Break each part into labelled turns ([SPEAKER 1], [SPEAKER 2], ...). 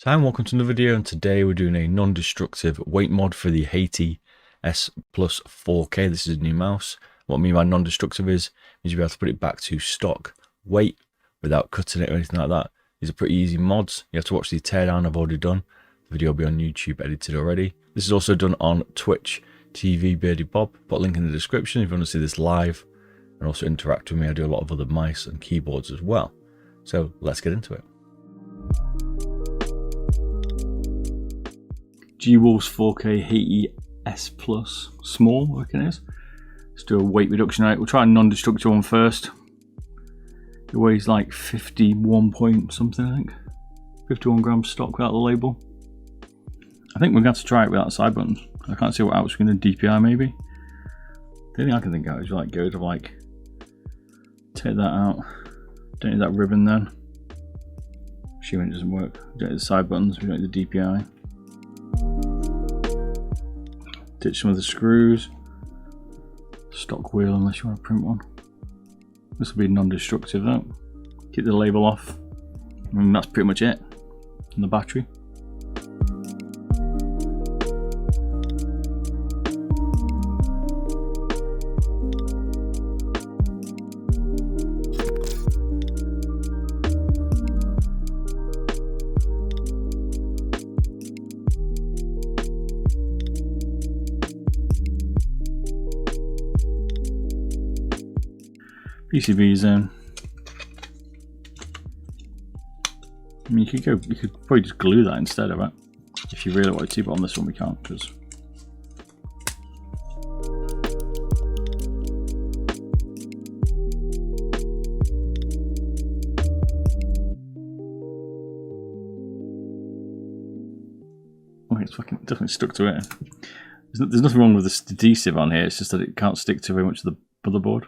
[SPEAKER 1] So hi and welcome to another video, and today we're doing a non-destructive weight mod for the Hati S Plus 4K. This is a new mouse. What I mean by non-destructive means you'll be able to put it back to stock weight without cutting it or anything like that. These are pretty easy mods. You have to watch the teardown I've already done. The video will be on YouTube edited already. This is also done on Twitch TV Beardy Bob. Put a link in the description if you want to see this live and also interact with me. I do a lot of other mice and keyboards as well. So let's get into it. G-Wolves 4K Hati S Plus small, I reckon it is. Let's do a weight reduction rate. We'll try a non-destructive one first. It weighs like 51 point something, I think. 51 grams stock without the label. I think we're going to have to try it without side buttons. I can't see what else we can do. DPI maybe. The only thing I can think of is like go to like take that out. Don't need that ribbon then. Assuming it doesn't work. Don't need the side buttons. We don't need the DPI. Ditch some of the screws. Stock wheel unless you want to print one. This will be non-destructive though. Keep the label off. And that's pretty much it. And the battery. PCBs in. I mean, you could probably just glue that instead of it if you really wanted to, but on this one we can't because. Okay, it's fucking definitely stuck to it. There's nothing wrong with this adhesive on here. It's just that it can't stick to very much of the motherboard.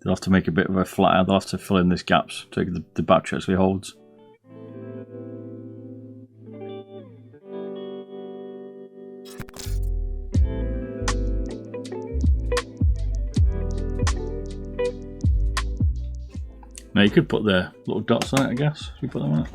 [SPEAKER 1] They'll have to make a bit of a flatter. They'll have to fill in these gaps so the battery actually holds. Now you could put the little dots on it, I guess. You put them on it.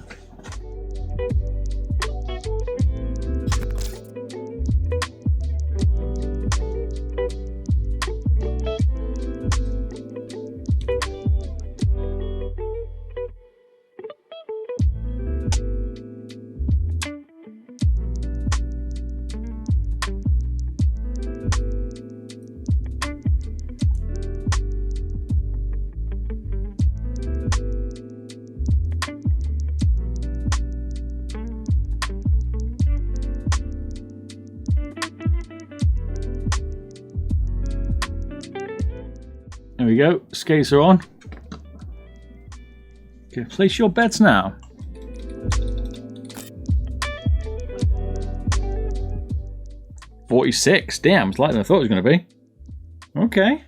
[SPEAKER 1] There we go, skates are on. Okay, place your bets now. $46, damn, it's lighter than I thought it was going to be. Okay.